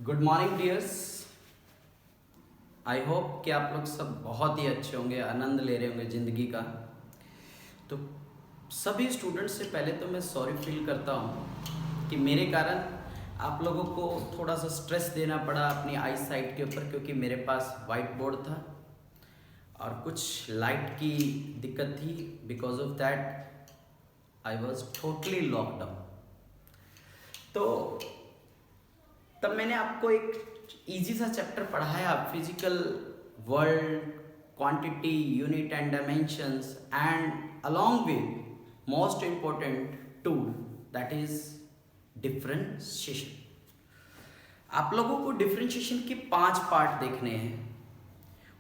Good morning dears. आई hope कि आप लोग सब बहुत ही अच्छे होंगे, आनंद ले रहे होंगे ज़िंदगी का। तो सभी स्टूडेंट्स से पहले तो मैं सॉरी फील करता हूँ कि मेरे कारण आप लोगों को थोड़ा सा स्ट्रेस देना पड़ा अपनी आई साइट के ऊपर, क्योंकि मेरे पास वाइट बोर्ड था और कुछ लाइट की दिक्कत थी। Because of that I was totally lockdown. तो तब मैंने आपको एक इजी सा चैप्टर पढ़ाया, physical world, quantity, unit and dimensions, and along with most important tool that is differentiation. आप लोगों को डिफरेंशिएशन के 5 पार्ट देखने हैं,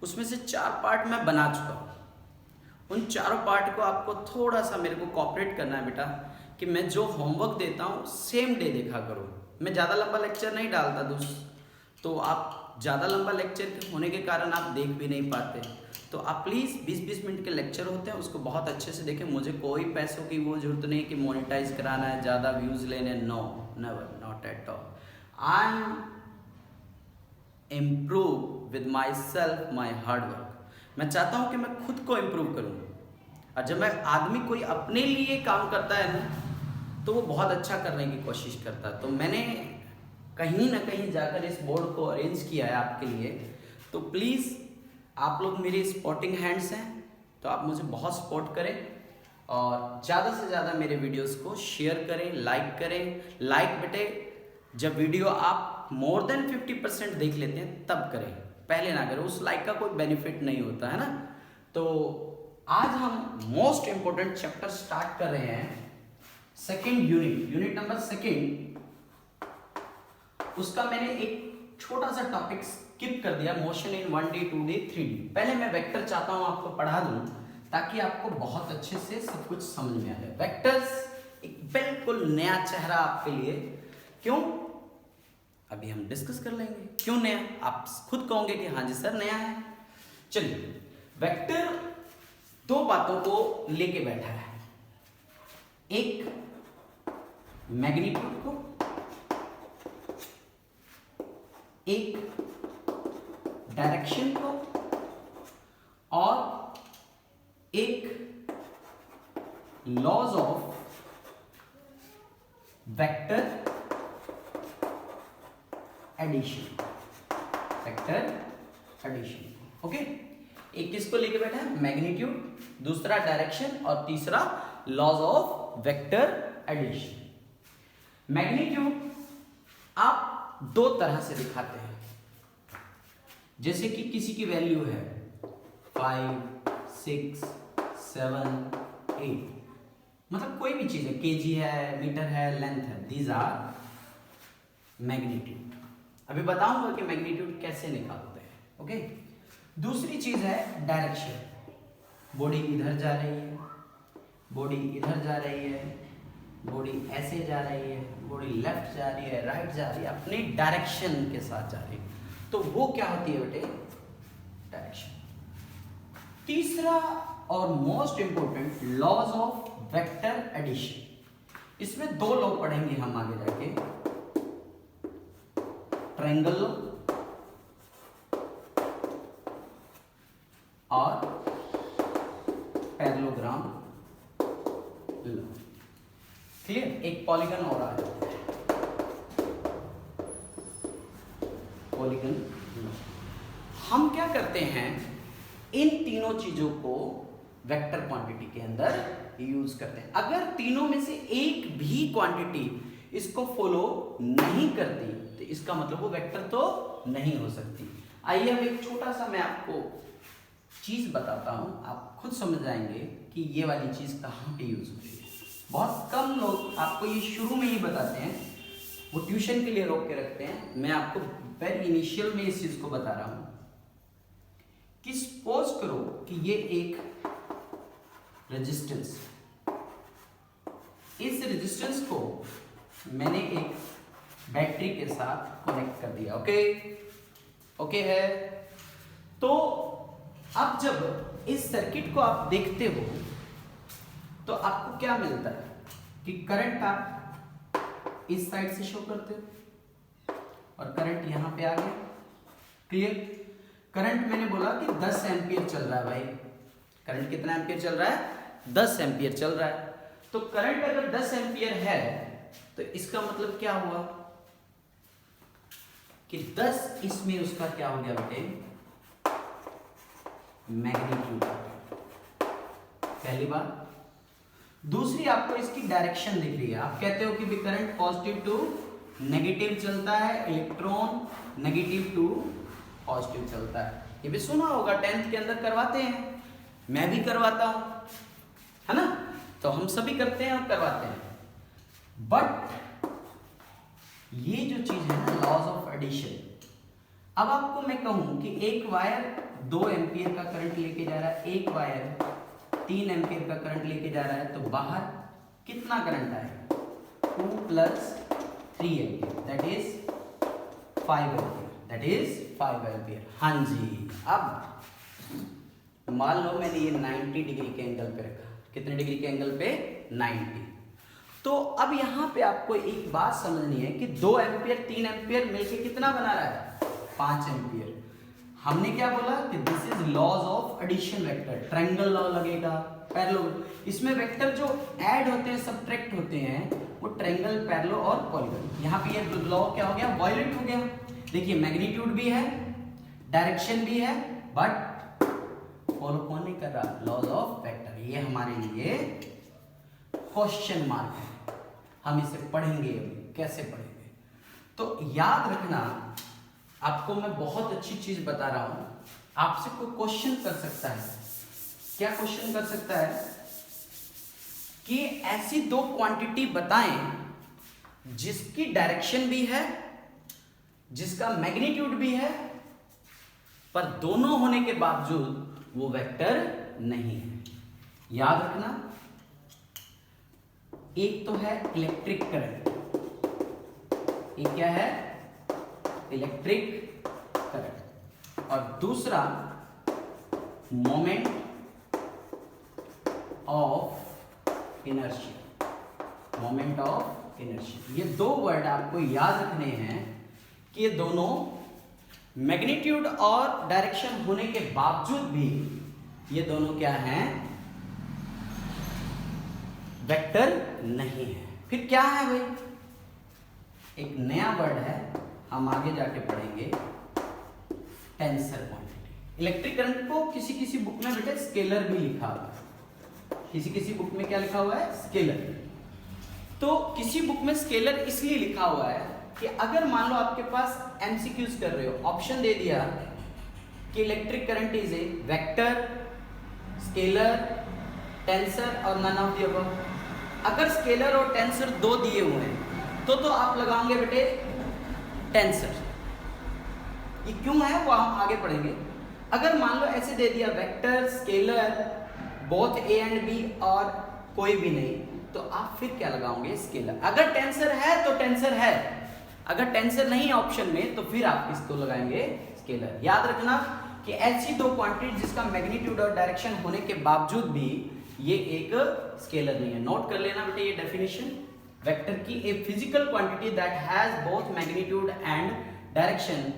उसमें से 4 पार्ट मैं बना चुका हूँ। उन चारों पार्ट को आपको थोड़ा सा मेरे को कोऑपरेट करना है बेटा, कि मैं जो होमवर्क देता हूँ सेम डे देखा करो। मैं ज़्यादा लंबा लेक्चर नहीं डालता तो आप ज़्यादा लंबा लेक्चर होने के कारण आप देख भी नहीं पाते। तो आप प्लीज़ 20-20 मिनट के लेक्चर होते हैं उसको बहुत अच्छे से देखें। मुझे कोई पैसों की वो जरूरत नहीं कि मोनेटाइज कराना है, ज़्यादा व्यूज़ लेने, no, never, not at all. I am improve with my self, my hard work. मैं चाहता हूँ कि मैं खुद को इम्प्रूव करूँ, और जब मैं आदमी कोई अपने लिए काम करता है ना तो वो बहुत अच्छा करने की कोशिश करता है। तो मैंने कहीं ना कहीं जाकर इस बोर्ड को अरेंज किया है आपके लिए। तो प्लीज़ आप लोग मेरे सपोर्टिंग हैंड्स हैं, तो आप मुझे बहुत सपोर्ट करें और ज़्यादा से ज़्यादा मेरे वीडियोस को शेयर करें, लाइक करें। लाइक बेटे जब वीडियो आप मोर देन 50% देख लेते हैं तब करें, पहले ना करें, उस लाइक का कोई बेनिफिट नहीं होता है ना। तो आज हम मोस्ट इंपोर्टेंट चैप्टर स्टार्ट कर रहे हैं, सेकेंड यूनिट नंबर सेकेंड। उसका मैंने एक छोटा सा टॉपिक स्किप कर दिया, motion in 1D 2D 3D। पहले मैं वेक्टर चाहता हूं आपको पढ़ा दूं ताकि आपको बहुत अच्छे से सब कुछ समझ में आ जाए। वेक्टर्स एक बिल्कुल नया चेहरा आपके लिए। क्यों, अभी हम डिस्कस कर लेंगे क्यों नया। आप खुद कहोगे कि हाँ जी सर नया है। चलिए, वेक्टर 2 बातों को लेके बैठा है, एक मैग्नीट्यूड को, एक डायरेक्शन को, और एक laws of vector addition. Okay, एक किसको लेके बैठा है, मैग्नीट्यूड, दूसरा डायरेक्शन और तीसरा laws of vector addition. Magnitude आप 2 तरह से दिखाते हैं। जैसे कि किसी की वैल्यू है 5, 6, 7, 8, मतलब कोई भी चीज है, केजी है, मीटर है, लेंथ है, दीज आर मैग्नीट्यूड। अभी बताऊंगा कि मैग्नीट्यूड कैसे निकालते हैं। ओके, दूसरी चीज है डायरेक्शन। बॉडी इधर जा रही है, बॉडी इधर जा रही है, बॉडी ऐसे जा रही है, बॉडी लेफ्ट जा रही है, राइट जा रही है, अपनी डायरेक्शन के साथ जा रही है। तो वो क्या होती है बेटे, डायरेक्शन। तीसरा और most important, laws of vector addition. इसमें 2 लॉ पढ़ेंगे हम आगे जाके, ट्रायंगल लॉ और पैरेललोग्राम लॉ। क्लियर, एक पॉलीगन और आ जाता है, पॉलीगन लॉ। हम क्या करते हैं, इन तीनों चीजों को वेक्टर क्वांटिटी के अंदर यूज करते हैं। अगर तीनों में से एक भी क्वांटिटी इसको फॉलो नहीं करती तो इसका मतलब वो वेक्टर तो नहीं हो सकती। आइए अब एक छोटा सा मैं आपको चीज बताता हूं, आप खुद समझ जाएंगे कि ये वाली चीज कहां पे यूज होती है। बहुत कम लोग आपको ये शुरू में ही बताते हैं, वो ट्यूशन के लिए रोक के रखते हैं। मैं आपको वेरी इनिशियल में इस चीज को बता रहा हूं कि सपोज करो कि ये एक रेजिस्टेंस, इस रेजिस्टेंस को मैंने एक बैटरी के साथ कनेक्ट कर दिया। ओके है। तो अब जब इस सर्किट को आप देखते हो तो आपको क्या मिलता है कि करंट आप इस साइड से शो करते हो और करंट यहाँ पे आ गया। क्लियर? करंट मैंने बोला कि 10 एम्पियर चल रहा है भाई। करंट कितना एम्पियर चल रहा है? 10 एम्पियर चल रहा है। तो करंट अगर 10 एम्पियर है तो इसका मतलब क्या हुआ कि 10 इसमें उसका क्या हो गया बेटे? मैग्नीट्यूड। पहली बात। दूसरी, आपको इसकी डायरेक्शन दिख रही है। आप कहते हो कि भी करंट पॉजिटिव टू नेगेटिव चलता है, इलेक्ट्रॉन नेगेटिव टू पॉजिटिव चलता है। ये भी सुना होगा, 10th के अंदर करवाते हैं, मैं भी करवाता हूं, है ना? तो हम सभी करते हैं और करवाते हैं। बट ये जो चीज है ना, लॉज ऑफ एडिशन। अब आपको मैं कहूं कि एक वायर 2 एम्पियर का करंट लेके जा रहा है, एक वायर 3 एम्पियर का करंट लेके जा रहा है, तो बाहर कितना करंट आएगा? 2 + 3 ampere, that is 5 ampere, that is 5 ampere. हाँ जी। अब मान लो मैंने ये 90 डिग्री के एंगल पे रखा। कितने डिग्री के एंगल पे? 90। तो अब यहां पे आपको एक बात समझनी है कि 2 एम्पियर 3 एम्पियर मिलके कितना बना रहा है? 5 एम्पियर। हमने क्या बोला कि this is laws of addition vector. Triangle law लगेगा, पैरेलल। इसमें वेक्टर जो ऐड होते हैं, सब्ट्रैक्ट होते हैं, वो ट्रायंगल, पैरेलल और पॉलीगन। यहाँ पे ये लॉ क्या हो गया? वायलेट हो गया। देखिए, मैग्नीट्यूड भी है, डायरेक्शन भी है, बट फॉलो कौन नहीं कर रहा? Laws of vector. ये हमारे लिए क्वेश्चन मार्क है। हम इसे पढ़ेंगे, कैसे पढ़ेंगे? तो याद रखना, आपको मैं बहुत अच्छी चीज बता रहा हूं। आपसे कोई क्वेश्चन कर सकता है। क्या क्वेश्चन कर सकता है? कि ऐसी 2 क्वांटिटी बताएं जिसकी डायरेक्शन भी है, जिसका मैग्नीट्यूड भी है, पर दोनों होने के बावजूद वो वेक्टर नहीं है। याद रखना, एक तो है इलेक्ट्रिक करंट, एक क्या है? इलेक्ट्रिक करंट, और दूसरा moment of inertia. Moment of inertia, ये 2 वर्ड आपको याद रखने हैं कि ये दोनों मैग्नीट्यूड और डायरेक्शन होने के बावजूद भी ये दोनों क्या हैं? वेक्टर नहीं है। फिर क्या है भाई? एक नया वर्ड है, हम आगे जाके पढ़ेंगे, टेंसर क्वांटिटी। इलेक्ट्रिक करंट को किसी किसी बुक में बेटे स्केलर भी लिखा हुआ है। किसी किसी बुक में क्या लिखा हुआ है? स्केलर। तो किसी बुक में स्केलर इसलिए लिखा हुआ है कि अगर मान लो आपके पास एमसीक्यूज कर रहे हो, ऑप्शन दे दिया कि electric current is a vector, scalar, tensor और नन ऑफ द अबव। अगर स्केलर और टेंसर 2 दिए हुए हैं तो आप लगाओगे बेटे टेंसर। ये क्यों है वो हम आगे पढ़ेंगे। अगर मान लो ऐसे दे दिया vector, scalar, both A and B और कोई भी नहीं, तो आप फिर क्या लगाओगे? स्केलर। अगर टेंसर है तो टेंसर है, अगर टेंसर नहीं है ऑप्शन में तो फिर आप किसको लगाएंगे? स्केलर। याद रखना कि ऐसी 2 क्वांटिटी जिसका मैग्नीट्यूड और डायरेक्शन होने के बावजूद भी ये एक स्केलर नहीं है। नोट कर लेना बेटे ये डेफिनेशन वेक्टर की। A physical quantity that has both magnitude and direction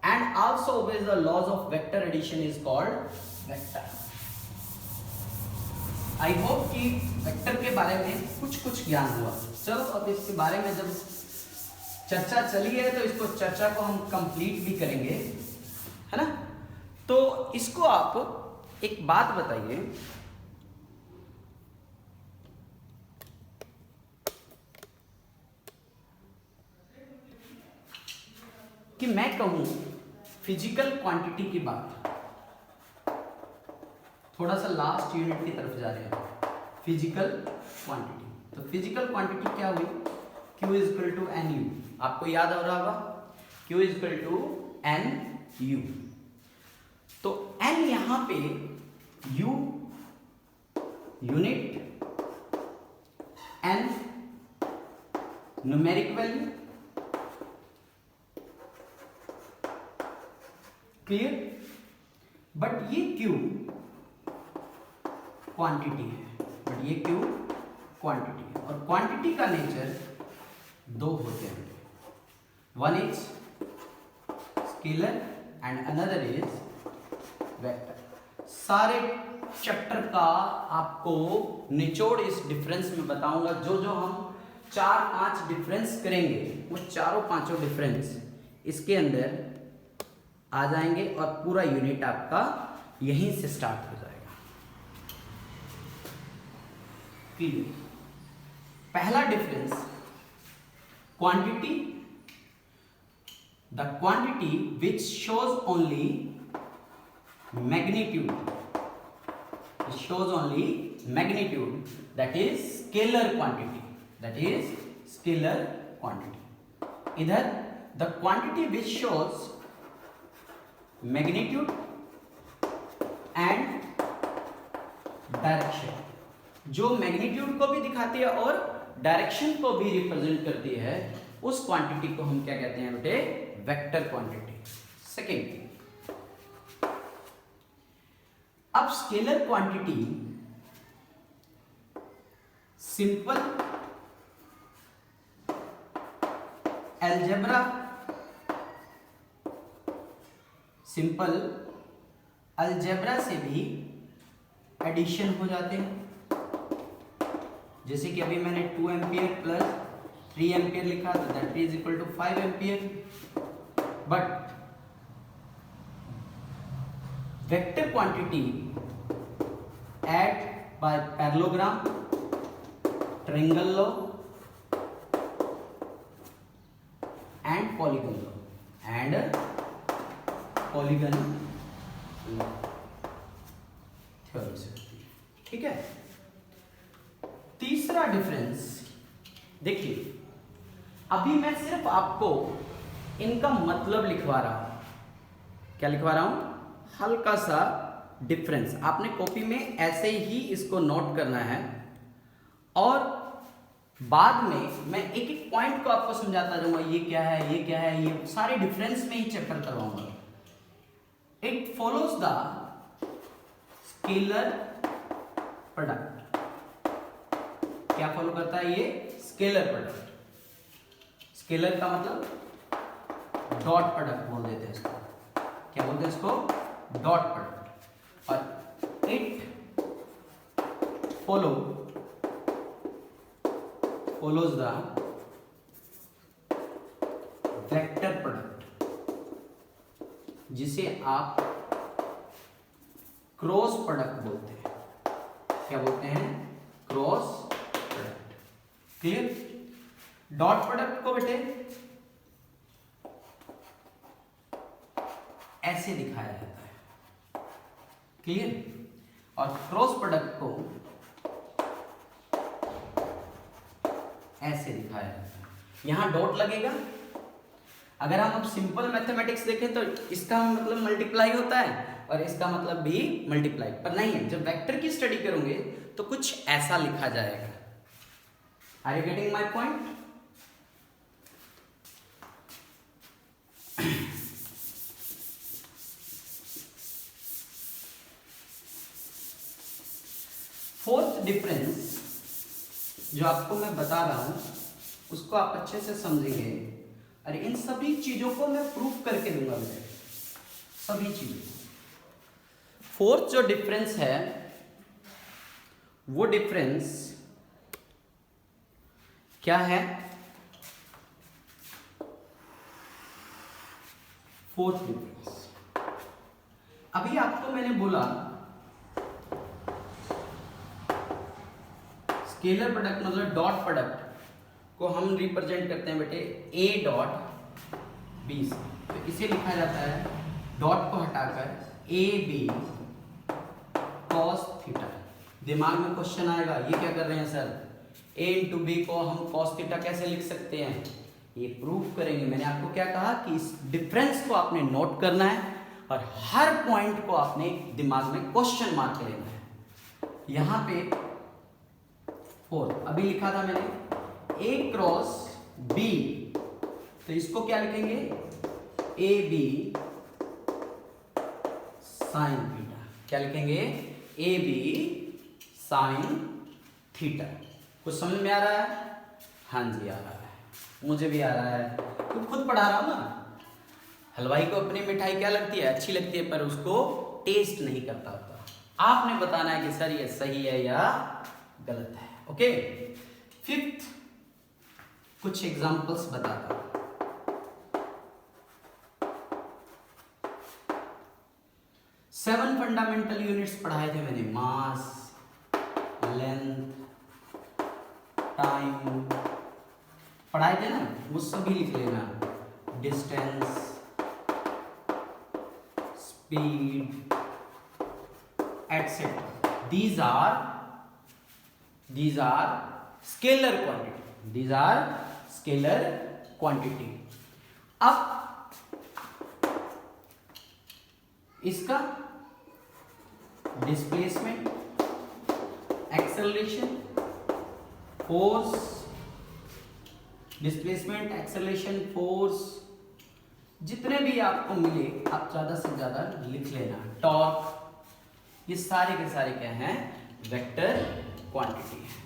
and also obeys the laws of vector addition is called vector. I hope कि वेक्टर के बारे में कुछ ज्ञान हुआ। चलो अब इसके बारे में जब चर्चा चली है तो इसको चर्चा को हम कंप्लीट भी करेंगे, है ना? तो इसको आप एक बात बताइए कि मैं कहूं फिजिकल क्वांटिटी की बात, थोड़ा सा लास्ट यूनिट की तरफ जा रहे हैं। फिजिकल क्वांटिटी, तो फिजिकल क्वांटिटी क्या हुई? Q is equal to n u. आपको याद हो रहा होगा, Q is equal to n u. तो n यहां पे u unit, n numeric value, clear? But ये Q क्वांटिटी है, बट ये Q क्वांटिटी है, और क्वांटिटी का नेचर 2 होते हैं। One is scalar and another is vector. सारे चैप्टर का आपको निचोड़ इस डिफरेंस में बताऊंगा। जो जो हम 4-5 डिफरेंस करेंगे वो चारों पांचों डिफरेंस इसके अंदर आ जाएंगे और पूरा यूनिट आपका यहीं से स्टार्ट हो जाएगा। क्लियर? पहला difference quantity, the quantity which shows only magnitude, it shows only magnitude, that is scalar quantity, that is scalar quantity। इधर the quantity which shows magnitude and direction, जो magnitude को भी दिखाती है और डायरेक्शन को भी रिप्रेजेंट करती है, उस क्वांटिटी को हम क्या कहते हैं बेटे? Vector quantity. सेकेंड, अब scalar quantity simple algebra, simple algebra से भी एडिशन हो जाते हैं। जैसे कि अभी मैंने 2 एम्पियर प्लस 3 एम्पियर लिखा था, that is equal to 5 ampere. But vector quantity at by parallelogram, triangle law and polygon law theorem से होती है। ठीक है। तीसरा डिफरेंस देखिए, अभी मैं सिर्फ आपको इनका मतलब लिखवा रहा हूं। क्या लिखवा रहा हूं? हल्का सा डिफरेंस। आपने कॉपी में ऐसे ही इसको नोट करना है और बाद में मैं एक एक पॉइंट को आपको समझाता जाऊंगा, ये क्या है, ये क्या है, ये सारे डिफरेंस में ही चेकर करवाऊंगा। It follows the scalar product. क्या फॉलो करता है ये? Scalar product. स्केलर का मतलब डॉट प्रोडक्ट बोल देते हैं इसको। क्या बोलते हैं इसको? Dot product. और it follows the vector product, जिसे आप क्रॉस प्रोडक्ट बोलते हैं। क्या बोलते हैं? Cross product. Clear? Dot product को बेटे ऐसे दिखाया जाता है। क्लियर? और क्रॉस प्रोडक्ट को ऐसे दिखाया जाता है। यहां डॉट लगेगा। अगर हम अब सिंपल मैथमेटिक्स देखें तो इसका मतलब मल्टीप्लाई होता है और इसका मतलब भी मल्टीप्लाई, पर नहीं है। जब वेक्टर की स्टडी करोगे तो कुछ ऐसा लिखा जाएगा। Are you getting my point? Fourth difference जो आपको मैं बता रहा हूं उसको आप अच्छे से समझेंगे। अरे इन सभी चीजों को मैं प्रूफ करके दूंगा बेटे, सभी चीजों। फोर्थ जो डिफरेंस है वो डिफरेंस क्या है? फोर्थ डिफरेंस, अभी आपको मैंने बोला स्केलर प्रोडक्ट मतलब डॉट प्रोडक्ट को हम रिप्रेजेंट करते हैं बेटे ए डॉट बी से। तो इसे लिखा जाता है डॉट को हटाकर ए बी कॉस थीटा। दिमाग में क्वेश्चन आएगा, ये क्या कर रहे हैं सर? ए इंटू बी को हम कॉस थीटा कैसे लिख सकते हैं? ये प्रूफ करेंगे। मैंने आपको क्या कहा कि इस डिफरेंस को आपने नोट करना है और हर पॉइंट को आपने दिमाग में क्वेश्चन मार्क लेना है। यहां पे अभी लिखा था मैंने ए क्रॉस बी, तो इसको क्या लिखेंगे? A B sine theta. क्या लिखेंगे? A B sine theta. कुछ समझ में आ रहा है? हाँ जी आ रहा है, मुझे भी आ रहा है, तो खुद पढ़ा रहा हूं ना। हलवाई को अपनी मिठाई क्या लगती है, अच्छी लगती है, पर उसको टेस्ट नहीं करता होता। आपने बताना है कि सर ये सही है या गलत है। ओके, फिफ्थ कुछ एग्जांपल्स बताता हूं। 7 फंडामेंटल यूनिट्स पढ़ाए थे मैंने, मास, लेंथ, टाइम पढ़ाए थे ना, वो सभी लिख लेना। Distance, speed, etcetera, these are scalar quantity, these are scalar quantity। अब इसका displacement, acceleration, force, displacement, acceleration, force, जितने भी आपको मिले आप ज्यादा से ज्यादा लिख लेना। टॉर्क, ये सारे के सारे क्या हैं, वेक्टर क्वांटिटी है।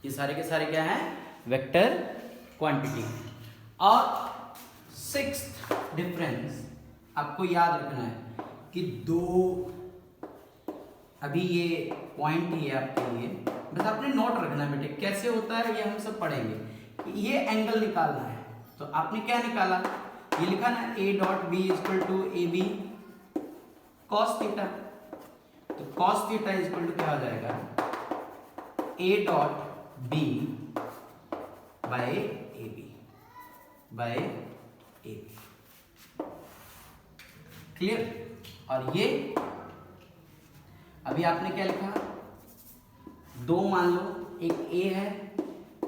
ये सारे के सारे क्या हैं, वेक्टर क्वांटिटी। और सिक्स्थ डिफरेंस आपको याद रखना है कि दो, अभी ये पॉइंट ही है आपके लिए, बस आपने नोट रखना है बेटे, कैसे होता है ये हम सब पढ़ेंगे। ये एंगल निकालना है, तो आपने क्या निकाला, ये लिखा ना, A dot B equal to A B cos theta. तो कॉस थीटा इक्वल टू क्या हो जाएगा, A dot B by A B by A B. Clear. और ये अभी आपने क्या लिखा, दो मान लो, एक ए है,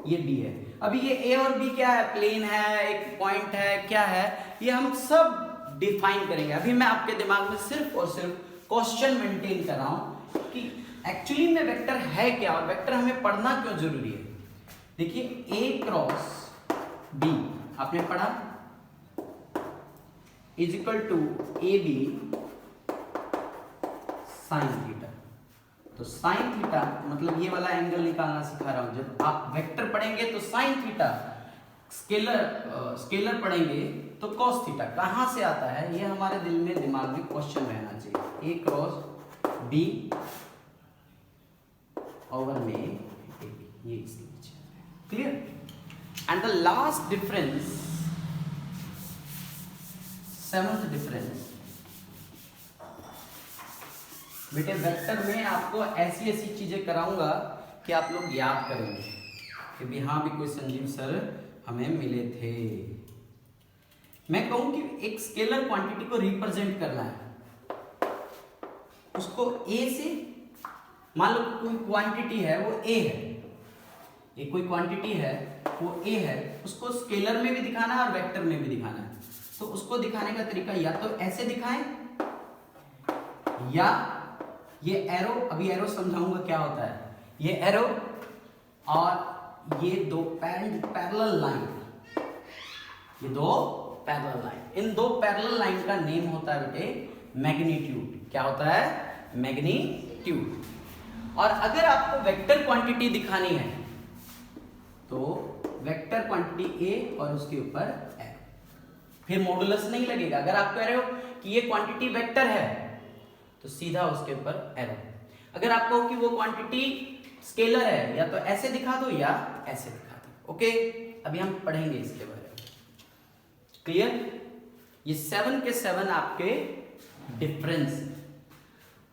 ये बी है। अभी ये ए और बी क्या है, प्लेन है, एक पॉइंट है, क्या है, ये हम सब डिफाइन करेंगे। अभी मैं आपके दिमाग में सिर्फ और सिर्फ क्वेश्चन मेंटेन कर रहा हूं कि एक्चुअली में वेक्टर है क्या और वेक्टर हमें पढ़ना क्यों जरूरी है। देखिए, ए क्रॉस बी आपने पढ़ा is equal to A B sine theta. तो साइन थीटा मतलब ये वाला एंगल निकालना सिखा रहा हूं। जब आप वेक्टर पढ़ेंगे तो साइन थीटा, स्केलर पढ़ेंगे तो कॉस थीटा। कहां से आता है ये हमारे दिल में, दिमाग में क्वेश्चन रहना चाहिए। ए क्रॉस बी ओवर में ये इसके पीछे। Clear. And the last difference, seventh difference बेटे, वेक्टर में आपको ऐसी ऐसी चीजें कराऊंगा कि आप लोग याद करेंगे कि भी हाँ भी कोई संजीव सर हमें मिले थे। मैं कहूं कि एक स्केलर क्वांटिटी को रिप्रेजेंट करना है, उसको ए से, मान लो कोई क्वांटिटी है वो ए है, ये कोई क्वांटिटी है वो ए है, उसको स्केलर में भी दिखाना है और वेक्टर में भी दिखाना है। तो उसको दिखाने का तरीका या तो ऐसे दिखाएं, या ये एरो, अभी एरो समझाऊंगा क्या होता है। ये एरो और ये दो पैरेलल लाइन, ये दो पैरेलल लाइन, इन दो पैरेलल लाइन का नेम होता है बेटे मैग्नीट्यूड। क्या होता है, मैग्नीट्यूड। और अगर आपको वेक्टर क्वांटिटी दिखानी है तो वेक्टर क्वांटिटी ए और उसके ऊपर एरो, फिर मॉडुलस नहीं लगेगा। अगर आप कह रहे हो कि ये क्वांटिटी वेक्टर है तो सीधा उसके ऊपर एरो। अगर आप कहो कि वो क्वांटिटी स्केलर है, या तो ऐसे दिखा दो या ऐसे दिखा दो। ओके, अभी हम पढ़ेंगे इसके बारे में। क्लियर। ये 7 के 7 आपके डिफरेंस।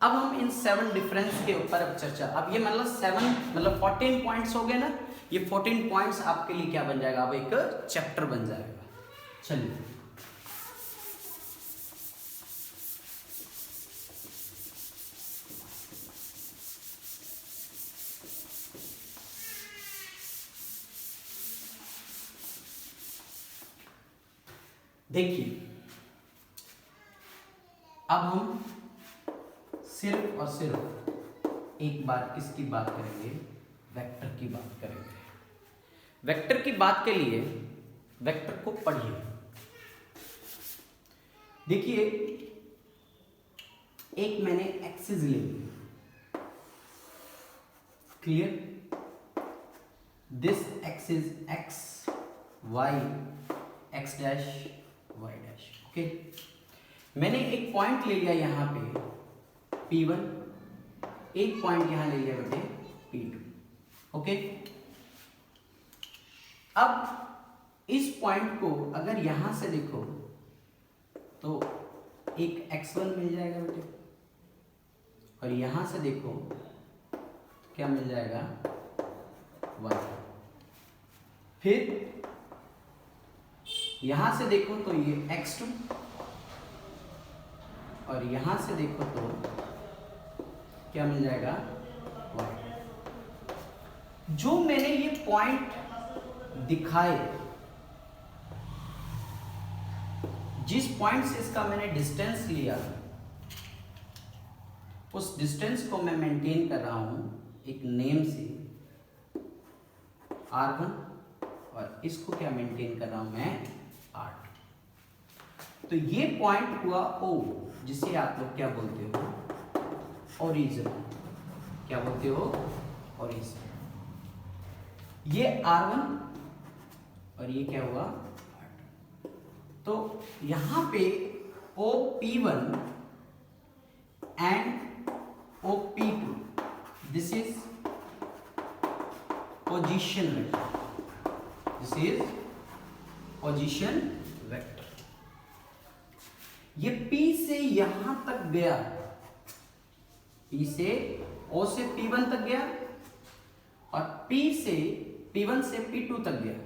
अब हम इन 7 डिफरेंस के ऊपर अब चर्चा, अब ये मतलब 7 मतलब 14 पॉइंट्स हो गए ना, ये 14 पॉइंट्स आपके लिए क्या बन जाएगा, अब एक चैप्टर बन जाएगा। चलिए, देखिए, अब हम सिर्फ और सिर्फ एक बार किसकी बात करेंगे, वेक्टर की बात करेंगे। वेक्टर की बात के लिए वेक्टर को पढ़िए। देखिए, एक मैंने एक्सिस ले ली, clear. This axis X Y, X dash Y dash. Okay, मैंने एक पॉइंट ले लिया यहाँ पे P1, एक पॉइंट यहाँ ले लिया बेटे P2। ओके, अब इस पॉइंट को अगर यहां से देखो तो एक x1 मिल जाएगा बेटे, और यहां से देखो तो क्या मिल जाएगा y। फिर यहां से देखो तो ये x2, और यहां से देखो तो क्या मिल जाएगा y। जो मैंने ये पॉइंट दिखाए, जिस पॉइंट से इसका मैंने डिस्टेंस लिया, उस डिस्टेंस को मैं मेंटेन कर रहा हूं एक नेम से R1, और इसको क्या मेंटेन कर रहा हूं मैं R2। तो ये पॉइंट हुआ O, जिसे आप लोग क्या बोलते हो ओरिजिन। क्या बोलते हो ओरिजिन। ये R1 और ये क्या हुआ R2। तो यहां पे OP1 and OP2, this is position vector, this is position vector. ये P से यहां तक गया, P से O से P1 तक गया, और P1 से P2 तक गया।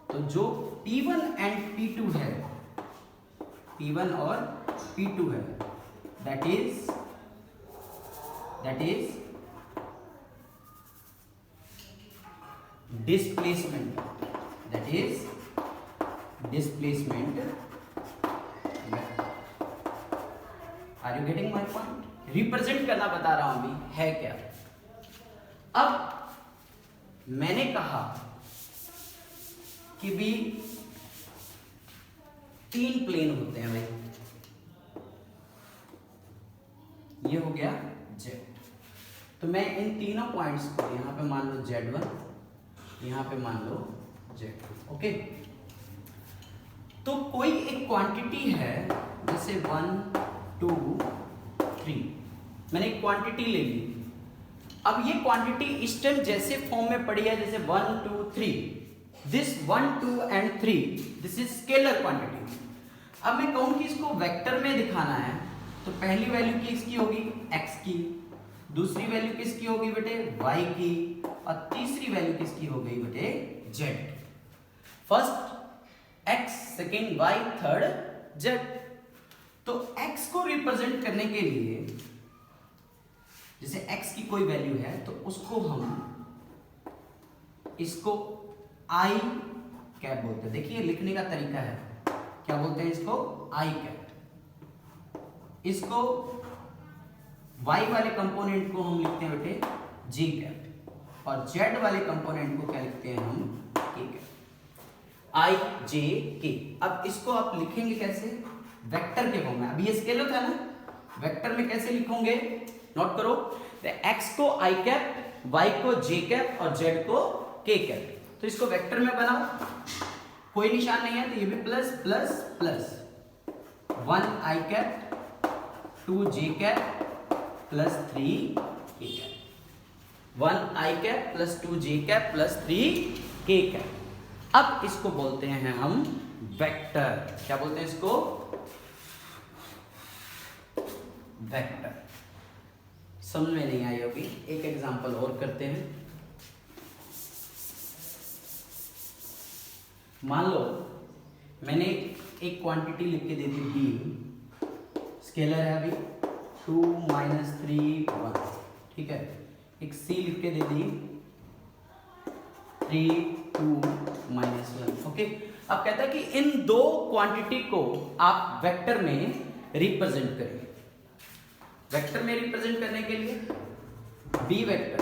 तो जो P1 एंड P2 है, P1 और P2 है, that is displacement, that is displacement. Are you getting my point? Represent करना बता रहा हूं अभी है क्या। अब मैंने कहा कि भी 3 प्लेन होते हैं भाई, ये हो गया Z। तो मैं इन तीनों पॉइंट्स को यहां पे मान लो Z1, यहां पे मान लो Z2। ओके, तो कोई एक क्वांटिटी है जैसे 1 2 3, मैंने एक क्वांटिटी ले ली। अब ये क्वांटिटी इस टाइम जैसे फॉर्म में पड़ी है, जैसे 1 2 3, this 1 2 and 3, this is scalar quantity. अब मैं कहूं कि इसको वेक्टर में दिखाना है, तो पहली वैल्यू किसकी होगी x की, दूसरी वैल्यू किसकी होगी बेटे y की, और तीसरी वैल्यू किसकी हो गई बेटे z। First x, second y, third z। तो x को रिप्रेजेंट करने के लिए, जैसे x की कोई वैल्यू है तो उसको हम इसको i कैप बोलते हैं। देखिए लिखने का तरीका है, क्या बोलते हैं इसको i कैप। इसको y वाले कंपोनेंट को हम लिखते हैं बेटे j कैप, और z वाले कंपोनेंट को क्या लिखते हैं हम k cap, i j k। अब इसको आप लिखेंगे कैसे, वेक्टर के फॉर्म में। अभी ये स्केलर था ना, वेक्टर में कैसे लिखोगे, नोट करो। तो x को i कैप, y को j कैप और z को k कैप। तो इसको वेक्टर में बनाओ, कोई निशान नहीं है तो ये भी plus plus plus, 1 i cap 2 j cap plus 3 k cap, 1 i cap plus 2 j cap plus 3 k cap. अब इसको बोलते हैं हम वेक्टर। क्या बोलते हैं इसको, वेक्टर। समझ में नहीं आई होगी, एक एग्जांपल और करते हैं। मान लो मैंने एक क्वांटिटी लिख के दे दी b, स्केलर है अभी 2 -3 1, ठीक है। एक c लिख के दे दी 3 2 -1, ओके। अब कहता है कि इन दो क्वांटिटी को आप वेक्टर में रिप्रेजेंट करें। वेक्टर में रिप्रेजेंट करने के लिए b vector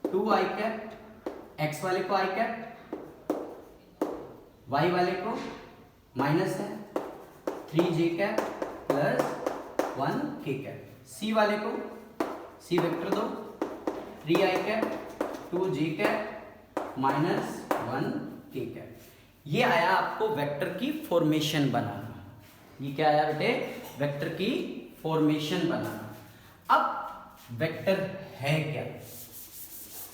2 i cap, x वाले को i कैप, y वाले को माइनस है 3 j cap plus 1 k cap, c वाले को c वेक्टर दो 3 i cap 2 j cap minus 1 k cap. ये आया आपको वेक्टर की फॉर्मेशन बनाना, ये क्या आया बेटे, वेक्टर की फॉर्मेशन बनाना। अब वेक्टर है क्या,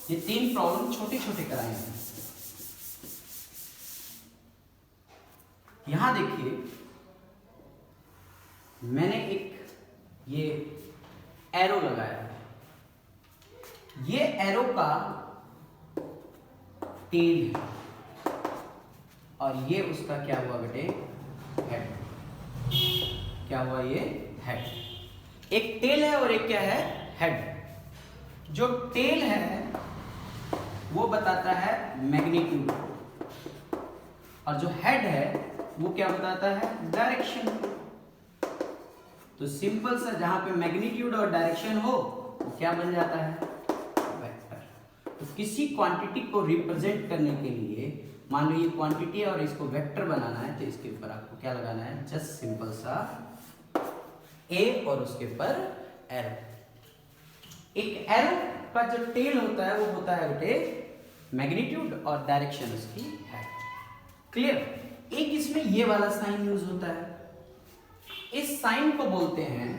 ये 3 प्रॉब्लम छोटे छोटे कराए हैं। यहां देखिए मैंने एक ये एरो लगाया है, ये एरो का टेल है और ये उसका क्या हुआ बेटे, हेड। क्या हुआ, ये हेड। एक टेल है और एक क्या है, हेड। जो टेल है वो बताता है मैग्नीट्यूड और जो हेड है वो क्या बताता है, डायरेक्शन। तो सिंपल सा, जहां पे मैग्नीट्यूड और डायरेक्शन हो वो क्या बन जाता है, वेक्टर। तो किसी क्वांटिटी को रिप्रेजेंट करने के लिए, मान लो ये क्वांटिटी है और इसको वेक्टर बनाना है, तो इसके ऊपर आपको क्या लगाना है, जस्ट सिंपल सा ए और उसके ऊपर एरो। एक एरो का जो टेल होता है वो होता है बेटे मैग्नीट्यूड और डायरेक्शन उसकी है। क्लियर। एक इसमें ये वाला साइन यूज होता है, इस साइन को बोलते हैं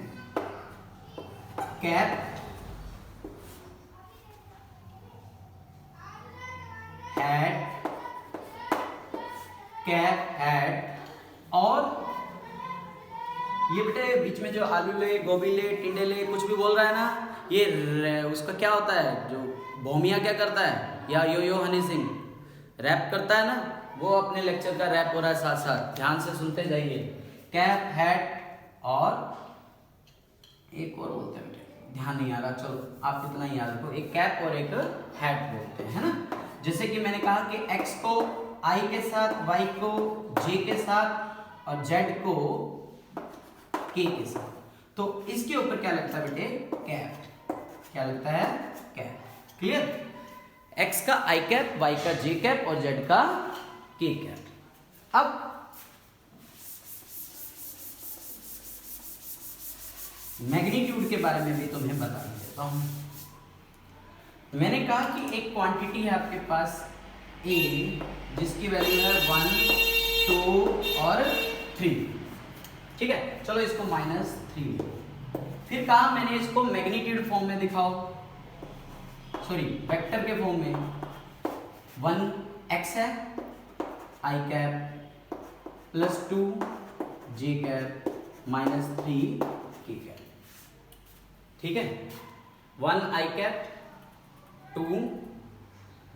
कैप, हेड, कैप हेड। और ये बेटे बीच में जो आलू ले, गोभी ले, टिंडे ले, कुछ भी बोल रहा है ना, ये उसका क्या होता है, जो भौमिया क्या करता है, या यो हनी सिंह रैप करता है ना, वो अपने लेक्चर का रैप हो रहा है साथ साथ, ध्यान से सुनते जाइए। कैप, हेड और एक और बोलते हैं बेटे, ध्यान नहीं आ रहा, चलो आप इतना ही याद रखो, एक कैप और एक हेड बोलते हैं ना। जैसे कि मैंने कहा कि x को i के साथ, y को j के साथ और z को k के साथ, तो इसके ऊपर क्या लगता है बेटे, कैप। क्या लगता है, कैप। क्लियर। x का i कैप, y का j कैप और z का k कैप। अब मैग्नीट्यूड के बारे में भी तुम्हें बता देता हूं। मैंने कहा कि एक क्वांटिटी है आपके पास a, जिसकी वैल्यू है 1, 2 और 3। ठीक है, चलो इसको -3। फिर कहा मैंने इसको मैग्नीट्यूड फॉर्म में दिखाओ, सॉरी वेक्टर के फॉर्म में। 1x है, i cap, +2 j cap, -3 k cap. ठीक है, 1 i कैप, 2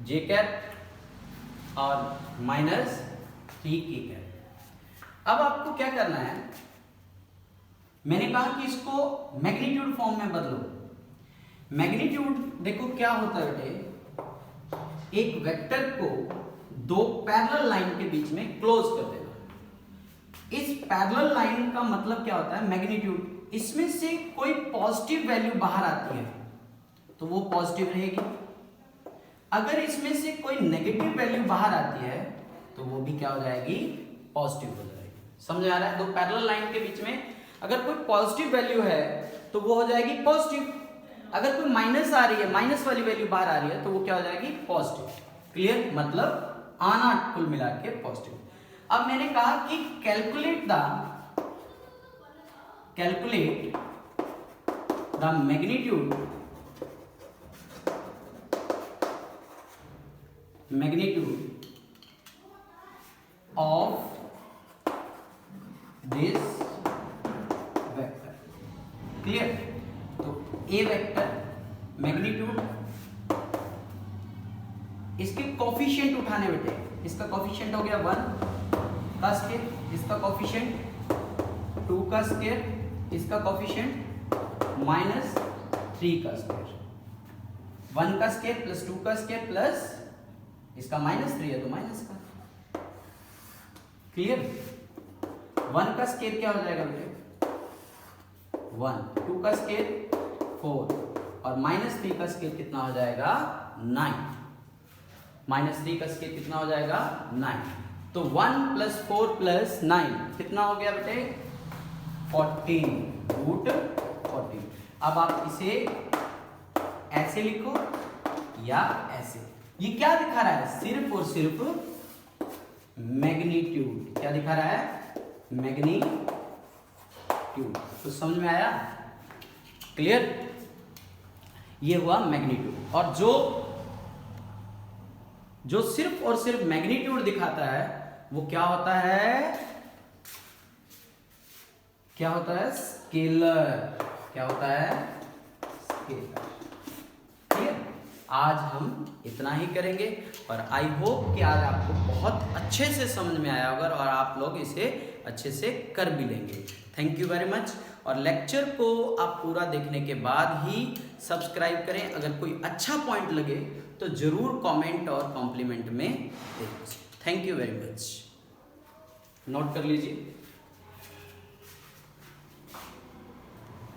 j कैप और -3 k कैप। अब आपको क्या करना है, मैंने कहा कि इसको मैग्नीट्यूड फॉर्म में बदलो। मैग्नीट्यूड देखो क्या होता है बेटे, एक वेक्टर को 2 पैरेलल लाइन के बीच में क्लोज कर देना। इस पैरेलल लाइन का मतलब क्या होता है, मैग्नीट्यूड। इसमें से कोई पॉजिटिव वैल्यू बाहर आती है तो वो पॉजिटिव रहेगी, अगर इसमें से कोई नेगेटिव वैल्यू बाहर आती है तो वो भी क्या हो जाएगी, पॉजिटिव हो जाएगी। समझ आ रहा है, 2 पैरेलल लाइन के बीच में अगर कोई पॉजिटिव वैल्यू है तो वो हो जाएगी पॉजिटिव, अगर कोई माइनस आ रही है, माइनस वाली वैल्यू बाहर आ रही है तो वो क्या हो जाएगी, पॉजिटिव। क्लियर, मतलब आना कुल मिला के पॉजिटिव। अब मैंने कहा कि calculate the magnitude of this vector. Clear. तो ए वेक्टर मैग्नीट्यूड, इसके कोफिशिएंट उठाने बेटे, इसका कोफिशिएंट हो गया 1 का स्क्वायर, इसका कोफिशिएंट 2 का स्क्वायर, इसका कोफिशिएंट -3 का स्क्वायर। 1 का स्क्वायर प्लस 2 का स्क्वायर प्लस इसका -3 है तो माइनस का। क्लियर। 1 का स्क्वायर क्या हो जाएगा बेटे, 1, 2 का स्क्वायर 4 और -3 का स्क्वायर कितना हो जाएगा, 9। -3 का स्क्वायर कितना हो जाएगा, 9। तो 1 + 4 + 9 कितना हो गया बेटे, 14, √14। अब आप इसे ऐसे लिखो या ऐसे। ये क्या दिखा रहा है, सिर्फ और सिर्फ मैग्नीट्यूड। क्या दिखा रहा है, मैग्नीट्यूड। मैग्नीट्यूड। तो समझ में आया? क्लियर? ये हुआ मैग्नीट्यूड। और जो सिर्फ और सिर्फ मैग्नीट्यूड दिखाता है वो क्या होता है? क्या होता है? स्केलर। क्या होता है? स्केलर। ठीक है, आज हम इतना ही करेंगे और आई होप कि आज आपको बहुत अच्छे से समझ में आया होगा और आप लोग इसे अच्छे से कर भी लेंगे। Thank you very much. और लेक्चर को आप पूरा देखने के बाद ही सब्सक्राइब करें। अगर कोई अच्छा पॉइंट लगे तो जरूर कमेंट और कॉम्प्लीमेंट में दें। Thank you very much. Note कर लीजिए।